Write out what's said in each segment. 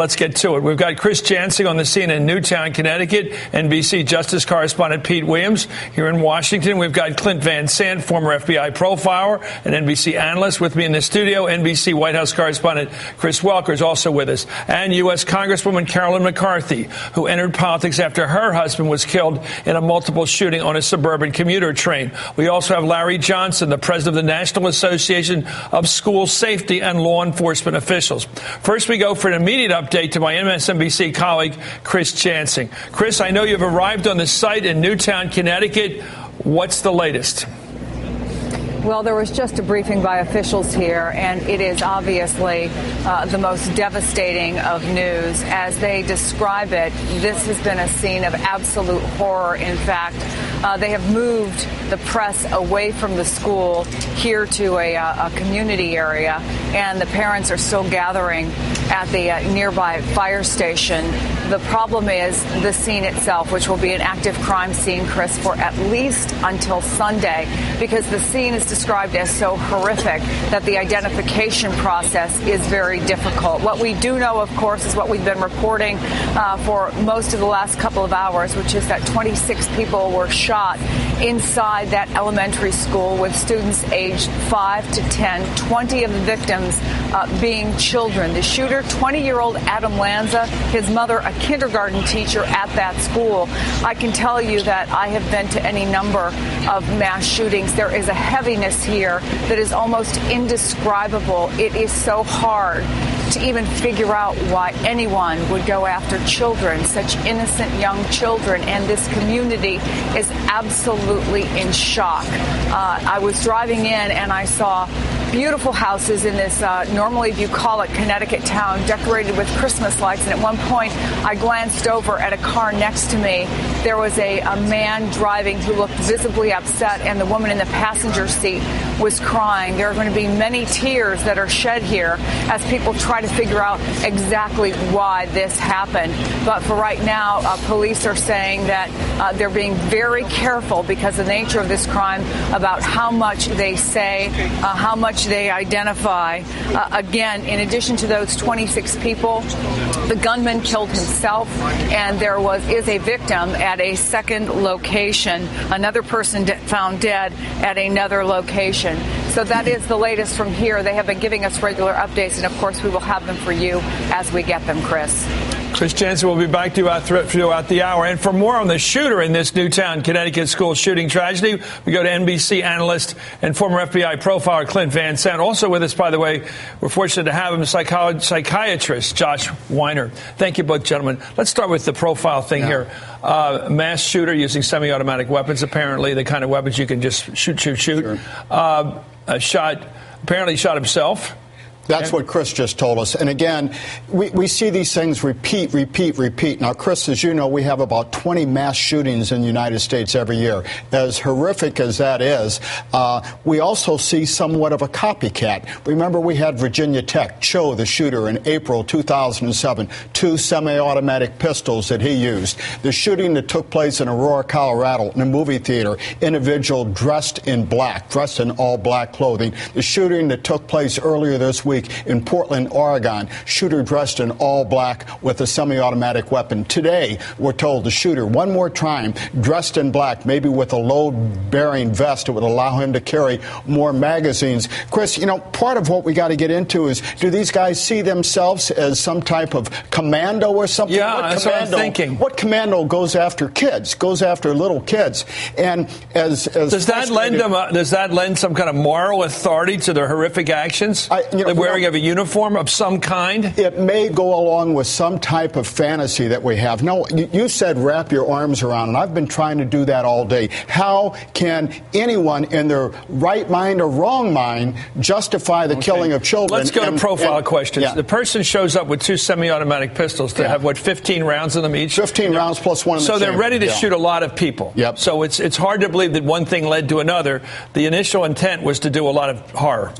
let's get to it. We've got Chris Jansing on the scene in Newtown, Connecticut. NBC Justice correspondent Pete Williams here in Washington. We've got Clint Van Sant, former FBI profiler and NBC analyst, with me in the studio. NBC White House correspondent Chris Welker is also with us. And U.S. Congresswoman Carolyn McCarthy, who entered politics after her husband was killed in a multiple shooting on a suburban commuter train. We also have Larry Johnson, the president of the National Association of School Safety and Law Enforcement Officials. First, we go for an immediate update to my MSNBC colleague, Chris Jansing. Chris, I know you've arrived on the site in Newtown, Connecticut. What's the latest? Well, there was just a briefing by officials here, and it is obviously the most devastating of news. As they describe it, this has been a scene of absolute horror. In fact, they have moved the press away from the school here to a community area, and the parents are still gathering at the nearby fire station. The problem is the scene itself, which will be an active crime scene, Chris, for at least until Sunday, because the scene is described as so horrific that the identification process is very difficult. What we do know, of course, is what we've been reporting for most of the last couple of hours, which is that 26 people were shot inside that elementary school, with students aged 5 to 10, 20 of the victims being children. The shooter, 20-year-old Adam Lanza, his mother, a kindergarten teacher at that school. I can tell you that I have been to any number of mass shootings. There is a heaviness here that is almost indescribable. It is so hard to even figure out why anyone would go after children, such innocent young children, and this community is absolutely in shock. I was driving in and I saw beautiful houses in this normally bucolic Connecticut town decorated with Christmas lights, and at one point I glanced over at a car next to me. There was a man driving who looked visibly upset, and the woman in the passenger seat was crying. There are going to be many tears that are shed here as people try to figure out exactly why this happened. But for right now, police are saying that they're being very careful because of the nature of this crime about how much they say, how much they identify. Again, in addition to those 26 people, the gunman killed himself, and there is a victim at a second location, another person found dead at another location. So that is the latest from here. They have been giving us regular updates, and of course we will have them for you as we get them, Chris. Chris Jansing will be back to you throughout the hour. And for more on the shooter in this Newtown, Connecticut school shooting tragedy, we go to NBC analyst and former FBI profiler Clint Van Sant. Also with us, by the way, we're fortunate to have him, psychiatrist Josh Weiner. Thank you both, gentlemen. Let's start with the profile thing here. Mass shooter using semi-automatic weapons, apparently, the kind of weapons you can just shoot. Sure. Apparently shot himself. That's what Chris just told us. And again, we see these things repeat. Now, Chris, as you know, we have about 20 mass shootings in the United States every year. As horrific as that is, we also see somewhat of a copycat. Remember, we had Virginia Tech, Cho, the shooter, in April 2007, 2 semi-automatic pistols that he used. The shooting that took place in Aurora, Colorado, in a movie theater, individual dressed in all black clothing. The shooting that took place earlier this week in Portland, Oregon, shooter dressed in all black with a semi-automatic weapon. Today, we're told the shooter, one more time, dressed in black, maybe with a load-bearing vest that would allow him to carry more magazines. Chris, you know, part of what we got to get into is, do these guys see themselves as some type of commando or something? Yeah, that's what I'm thinking. What commando goes after kids, goes after little kids? And as does that lend some kind of moral authority to their horrific actions? Wearing of a uniform of some kind? It may go along with some type of fantasy that we have. No, you said wrap your arms around, and I've been trying to do that all day. How can anyone in their right mind or wrong mind justify the killing of children? Let's go to profile questions. Yeah. The person shows up with 2 semi-automatic pistols that have, 15 rounds in them each? 15 rounds plus one in the chamber. So they're ready to Yeah. shoot a lot of people. Yep. So it's hard to believe that one thing led to another. The initial intent was to do a lot of horror.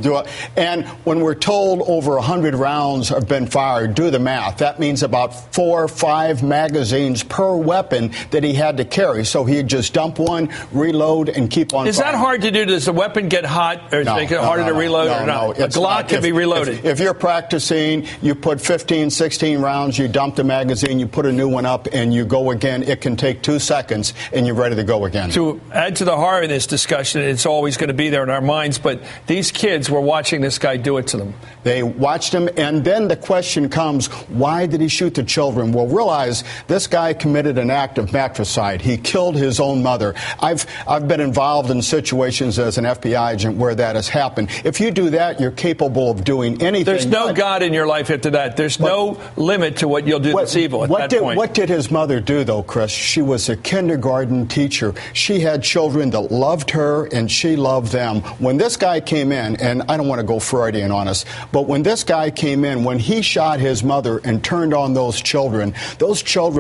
And when we're told told over 100 rounds have been fired. Do the math. That means about 4 or 5 magazines per weapon that he had to carry. So he'd just dump one, reload, and keep on Is firing. that hard to do? Does the weapon get hot, or make it harder to reload? Or not? A Glock can be reloaded. If you're practicing, you put 15, 16 rounds, you dump the magazine, you put a new one up, and you go again. It can take 2 seconds, and you're ready to go again. To add to the horror of this discussion, it's always going to be there in our minds, but these kids were watching this guy do it to them. They watched him, and then the question comes, why did he shoot the children? Well, realize this guy committed an act of matricide. He killed his own mother. I've been involved in situations as an FBI agent where that has happened. If you do that, you're capable of doing anything. There's no God in your life after that. There's no limit to what you'll do that's evil at that point. What did his mother do, though, Chris? She was a kindergarten teacher. She had children that loved her, and she loved them. When this guy came in, and I don't want to go Freudian on us, but when this guy came in, when he shot his mother and turned on those children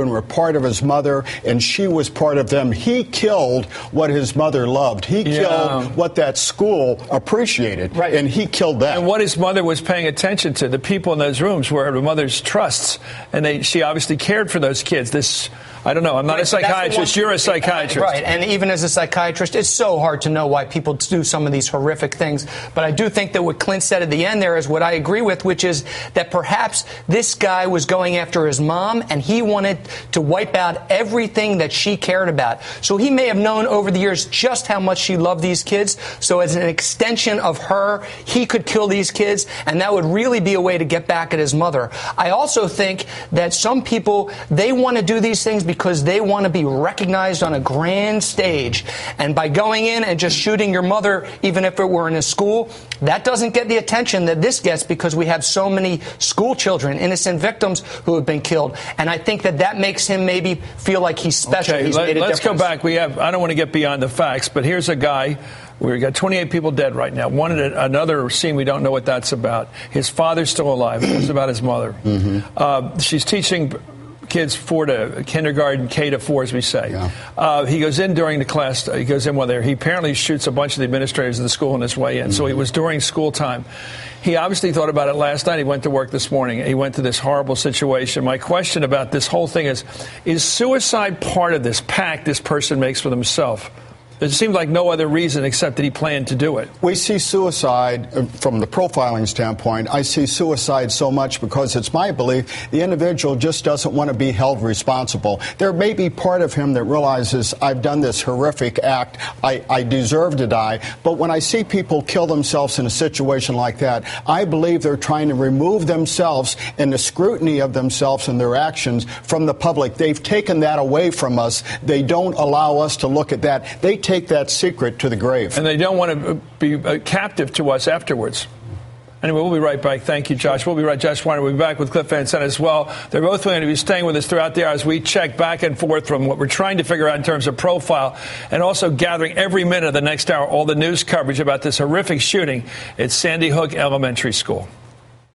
were part of his mother, and she was part of them. He killed what his mother loved. He killed what that school appreciated, and he killed that. And what his mother was paying attention to, the people in those rooms were her mother's trusts, and she obviously cared for those kids. I don't know. I'm not a psychiatrist. You're a psychiatrist. Right. And even as a psychiatrist, it's so hard to know why people do some of these horrific things. But I do think that what Clint said at the end there is what I agree with, which is that perhaps this guy was going after his mom and he wanted to wipe out everything that she cared about. So he may have known over the years just how much she loved these kids. So as an extension of her, he could kill these kids, and that would really be a way to get back at his mother. I also think that some people, they want to do these things because they want to be recognized on a grand stage. And by going in and just shooting your mother, even if it were in a school, that doesn't get the attention that this gets because we have so many school children, innocent victims who have been killed. And I think that makes him maybe feel like he's special. Okay, let's go back. I don't want to get beyond the facts, but here's a guy. We've got 28 people dead right now. Another scene, we don't know what that's about. His father's still alive. It's about his mother. Mm-hmm. She's teaching kids 4 to kindergarten, K to 4, as we say. Yeah. He goes in during the class. He goes in while he apparently shoots a bunch of the administrators of the school on his way in. Mm-hmm. So it was during school time. He obviously thought about it last night. He went to work this morning. He went to this horrible situation. My question about this whole thing is suicide part of this pact this person makes with himself? It seemed like no other reason except that he planned to do it. We see suicide from the profiling standpoint. I see suicide so much because it's my belief the individual just doesn't want to be held responsible. There may be part of him that realizes I've done this horrific act. I deserve to die. But when I see people kill themselves in a situation like that, I believe they're trying to remove themselves and the scrutiny of themselves and their actions from the public. They've taken that away from us. They don't allow us to look at that. They take that secret to the grave. And they don't want to be captive to us afterwards. Anyway, we'll be right back. Thank you, Josh. We'll be right. Josh Weiner will be back with Cliff Van Sant as well. They're both going to be staying with us throughout the hour as we check back and forth from what we're trying to figure out in terms of profile and also gathering every minute of the next hour all the news coverage about this horrific shooting at Sandy Hook Elementary School.